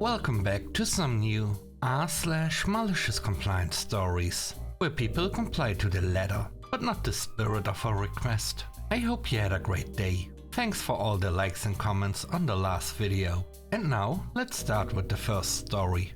Welcome back to some new r/malicious compliance stories, where people comply to the letter, but not the spirit of a request. I hope you had a great day. Thanks for all the likes and comments on the last video. And now, let's start with the first story.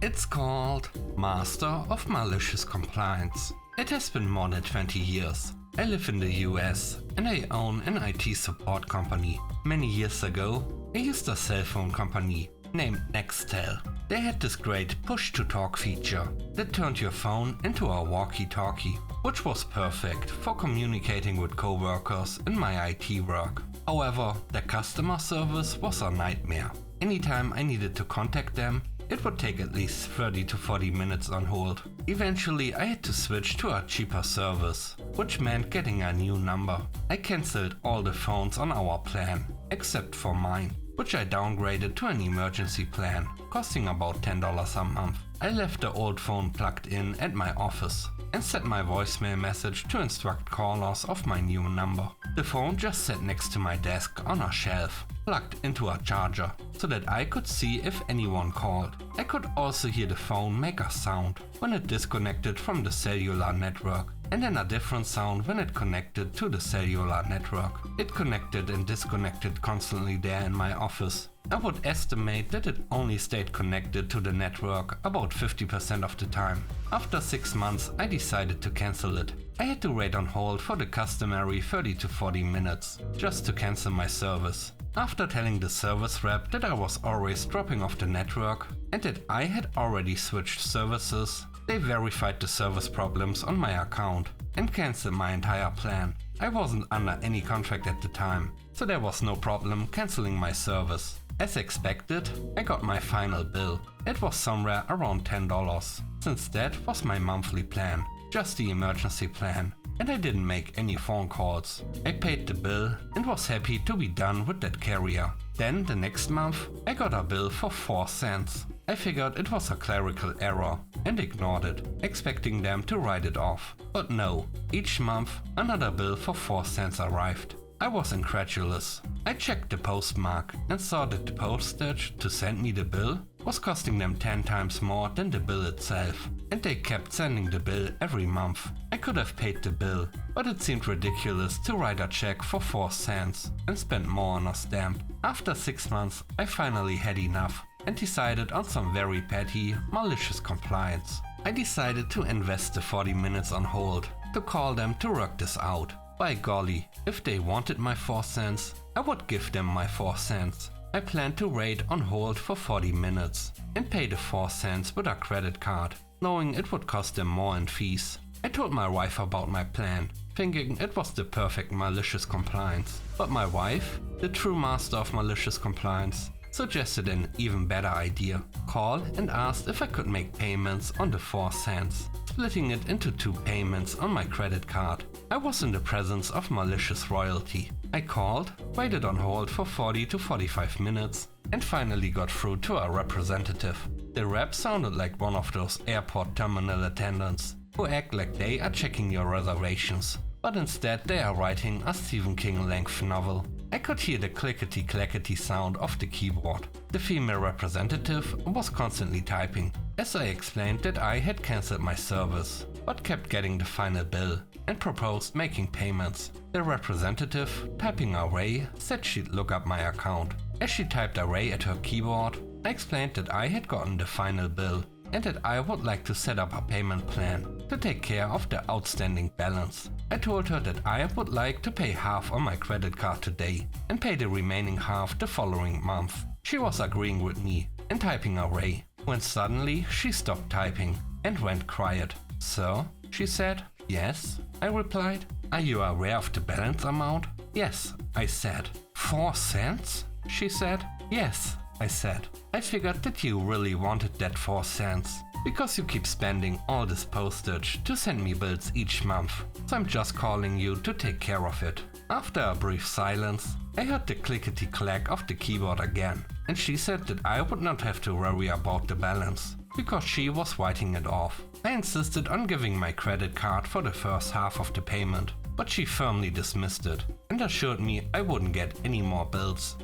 It's called Master of Malicious Compliance. It has been more than 20 years. I live in the US and I own an IT support company. Many years ago, I used a cell phone company named Nextel. They had this great push-to-talk feature that turned your phone into a walkie-talkie, which was perfect for communicating with coworkers in my IT work. However, their customer service was a nightmare. Anytime I needed to contact them, it would take at least 30 to 40 minutes on hold. Eventually, I had to switch to a cheaper service, which meant getting a new number. I cancelled all the phones on our plan, except for mine, which I downgraded to an emergency plan, costing about $10 a month. I left the old phone plugged in at my office and set my voicemail message to instruct callers of my new number. The phone just sat next to my desk on a shelf, plugged into a charger, so that I could see if anyone called. I could also hear the phone make a sound when it disconnected from the cellular network, and then a different sound when it connected to the cellular network. It connected and disconnected constantly there in my office. I would estimate that it only stayed connected to the network about 50% of the time. After 6 months, I decided to cancel it. I had to wait on hold for the customary 30 to 40 minutes just to cancel my service. After telling the service rep that I was always dropping off the network and that I had already switched services, they verified the service problems on my account and cancelled my entire plan. I wasn't under any contract at the time, so there was no problem cancelling my service. As expected, I got my final bill. It was somewhere around $10, since that was my monthly plan, just the emergency plan, and I didn't make any phone calls. I paid the bill and was happy to be done with that carrier. Then the next month, I got a bill for 4 cents. I figured it was a clerical error and ignored it, expecting them to write it off. But no, each month another bill for 4 cents arrived. I was incredulous. I checked the postmark and saw that the postage to send me the bill was costing them 10 times more than the bill itself, and they kept sending the bill every month. I could have paid the bill, but it seemed ridiculous to write a check for 4 cents and spend more on a stamp. After 6 months, I finally had enough and decided on some very petty, malicious compliance. I decided to invest the 40 minutes on hold to call them to work this out. By golly, if they wanted my 4 cents, I would give them my 4 cents. I planned to wait on hold for 40 minutes and pay the 4 cents with a credit card, knowing it would cost them more in fees. I told my wife about my plan, thinking it was the perfect malicious compliance. But my wife, the true master of malicious compliance, suggested an even better idea. Call and asked if I could make payments on the 4 cents, splitting it into 2 payments on my credit card. I was in the presence of malicious royalty. I called, waited on hold for 40 to 45 minutes, and finally got through to a representative. The rep sounded like one of those airport terminal attendants who act like they are checking your reservations, but instead they are writing a Stephen King length novel. I could hear the clickety-clackety sound of the keyboard. The female representative was constantly typing, as I explained that I had cancelled my service, but kept getting the final bill and proposed making payments. The representative, typing away, said she'd look up my account. As she typed away at her keyboard, I explained that I had gotten the final bill and that I would like to set up a payment plan to take care of the outstanding balance. I told her that I would like to pay half on my credit card today and pay the remaining half the following month. She was agreeing with me and typing away, when suddenly she stopped typing and went quiet. "Sir?" she said. "Yes," I replied. "Are you aware of the balance amount?" "Yes," I said. 4 cents? She said. "Yes," I said. "I figured that you really wanted that 4 cents, because you keep spending all this postage to send me bills each month, so I'm just calling you to take care of it." After a brief silence, I heard the clickety-clack of the keyboard again, and she said that I would not have to worry about the balance, because she was writing it off. I insisted on giving my credit card for the first half of the payment, but she firmly dismissed it and assured me I wouldn't get any more bills.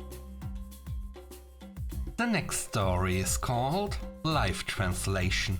The next story is called Live Translation.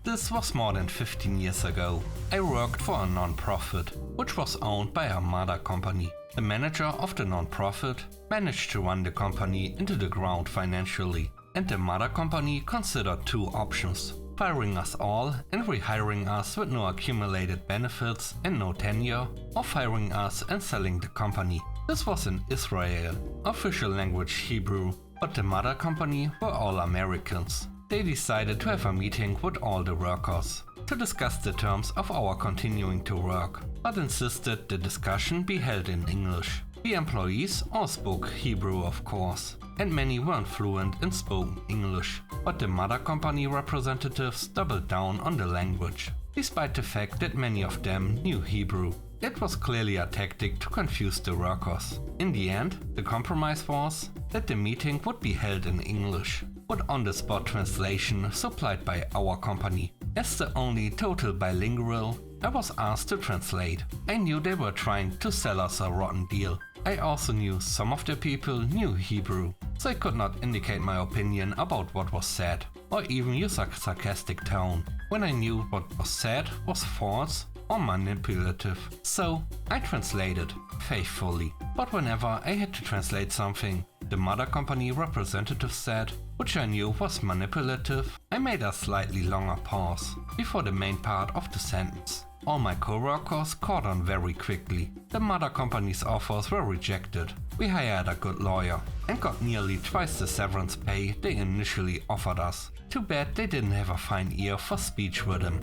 This was more than 15 years ago. I worked for a non-profit, which was owned by a mother company. The manager of the non-profit managed to run the company into the ground financially, and the mother company considered two options: firing us all and rehiring us with no accumulated benefits and no tenure, or firing us and selling the company. This was in Israel, official language Hebrew, but the mother company were all Americans. They decided to have a meeting with all the workers to discuss the terms of our continuing to work, but insisted the discussion be held in English. The employees all spoke Hebrew, of course, and many weren't fluent in spoken English, but the mother company representatives doubled down on the language, despite the fact that many of them knew Hebrew. It was clearly a tactic to confuse the workers. In the end, the compromise was that the meeting would be held in English, with on-the-spot translation supplied by our company. As the only total bilingual, I was asked to translate. I knew they were trying to sell us a rotten deal. I also knew some of the people knew Hebrew, so I could not indicate my opinion about what was said, or even use a sarcastic tone, when I knew what was said was false or manipulative. So I translated faithfully. But whenever I had to translate something the mother company representative said, which I knew was manipulative, I made a slightly longer pause before the main part of the sentence. All my co-workers caught on very quickly. The mother company's offers were rejected. We hired a good lawyer and got nearly twice the severance pay they initially offered us. Too bad they didn't have a fine ear for speech rhythm.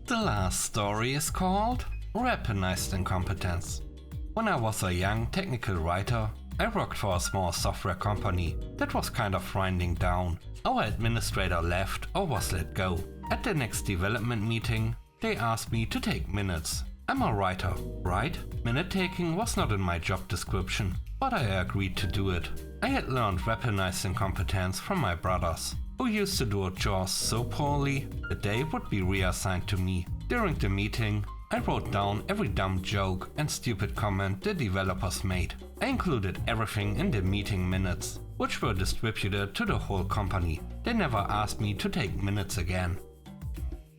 The last story is called Weaponized Incompetence. When I was a young technical writer, I worked for a small software company that was kind of winding down. Our administrator left or was let go. At the next development meeting, they asked me to take minutes. I'm a writer, right? Minute taking was not in my job description, but I agreed to do it. I had learned weaponized incompetence from my brothers, who used to do chores so poorly that they would be reassigned to me. During the meeting, I wrote down every dumb joke and stupid comment the developers made. I included everything in the meeting minutes, which were distributed to the whole company. They never asked me to take minutes again.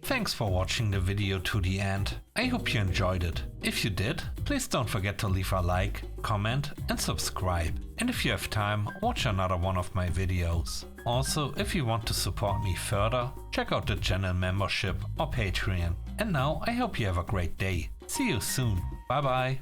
Thanks for watching the video to the end. I hope you enjoyed it. If you did, please don't forget to leave a like, comment and subscribe. And if you have time, watch another one of my videos. Also, if you want to support me further, check out the channel membership or Patreon. And now I hope you have a great day. See you soon. Bye bye.